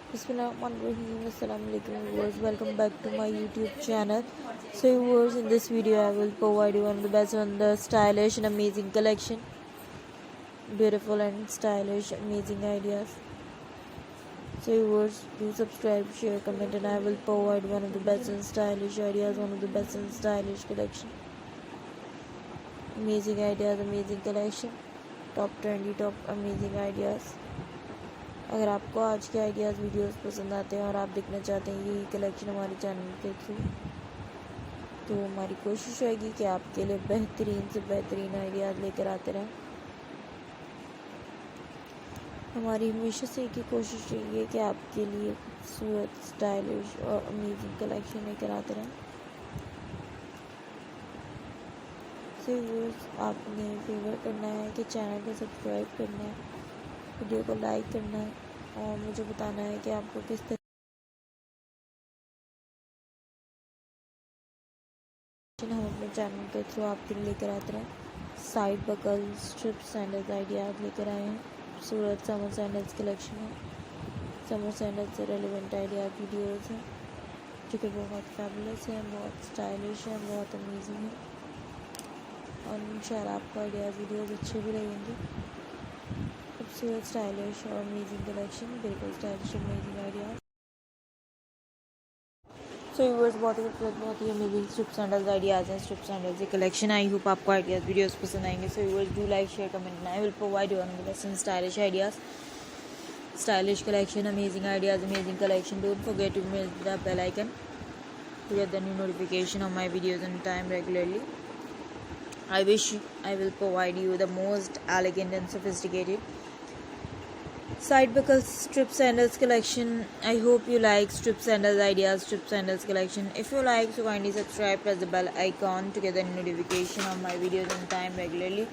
Bismillahirrahmanirrahim. Assalamualaikum viewers. Welcome back to my YouTube channel. So viewers, in this video I will provide you one of the best, one of the stylish and amazing collection. Beautiful and stylish, amazing ideas. So viewers, do subscribe, share, comment, and I will provide one of the best and stylish ideas, one of the best and stylish collection. Amazing ideas, amazing collection. Top trendy, top amazing ideas. अगर आपको आज के ideas videos पसंद आते हैं और आप देखना चाहते हैं यही कलेक्शन हमारे चैनल के थ्रू, तो हमारी कोशिश रहेगी कि आपके लिए बेहतरीन से बेहतरीन आइडियाज़ लेकर आते रहें। हमारी हमेशा से एक ही कोशिश रही है कि आपके लिए खूबसूरत, स्टाइलिश और अमेजिंग कलेक्शन लेकर आते रहें। सो व्यूअर्स, आपने फेवर करना है कि चैनल को सब्सक्राइब करना है, वीडियो को लाइक करना है और मुझे बताना है कि आपको किस तरह हम अपने चैनल के थ्रू आपके लिए लेकर आते हैं। Side buckle strip sandals ideas लेकर आए हैं। खूबसूरत समर सैंडल्स कलेक्शन है। समर सैंडल्स से रेलिवेंट आइडियाज़ वीडियोज़ हैं जो कि बहुत फैबुलस हैं, बहुत स्टाइलिश हैं, बहुत अमेजिंग हैं और इंशाल्लाह आपको आइडियाज़ वीडियोज़ अच्छे भी लगेंगे। खूबसूरत, स्टाइलिश और अमेजिंग कलेक्शन, बिल्कुल stylish amazing ideas. So viewers, बहुत ही खूबसूरत, बहुत ही अमेजिंग स्ट्रिप सैंडल्स आइडियाज़ हैं। स्ट्रिप सैंडल्स की कलेक्शन, आई होप आपको आइडियाज़ वीडियोस पसंद आएंगे। So viewers, do like, share, comment and I will provide you one best and stylish ideas, stylish collection, amazing ideas, amazing collection. Don't forget to hit the bell icon to get the new notification of my videos on time regularly. I will provide you the most elegant and sophisticated side buckle strip sandals collection. I hope you like strip sandals ideas, strip sandals collection. If you like, so kindly subscribe, press the bell icon to get the notification of my videos on time regularly.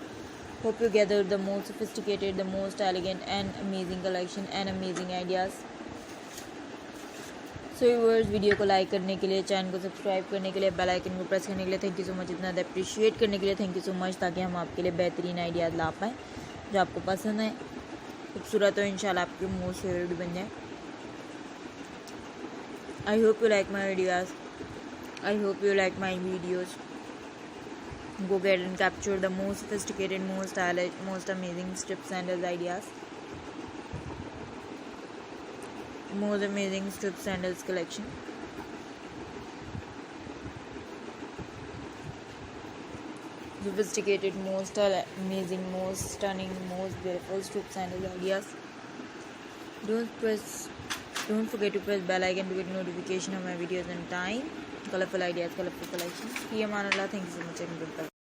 Hope you gather the most sophisticated, the most elegant and amazing collection and amazing ideas. So viewers, video को like करने के लिए, channel को subscribe करने के लिए, bell icon को press करने के लिए थैंक यू सो मच। इतना अप्रिशिएट करने के लिए थैंक यू सो मच, ताकि हम आपके लिए बेहतरीन आइडियाज़ ला पाएँ जो आपको पसंद है, खूबसूरत हो, इंशाल्लाह आपके मोस्ट फेवरेट भी बन जाए। I hope you like my videos, I hope you like my videos. Go get and capture the most sophisticated, most stylish, most amazing strip sandals ideas. Most amazing strip sandals collection. Sophisticated, most amazing, most stunning, most beautiful strip sandal ideas. Don't forget to press bell icon to get notification of my videos on time. Colorful ideas, colorful collections. Thank you so much and goodbye.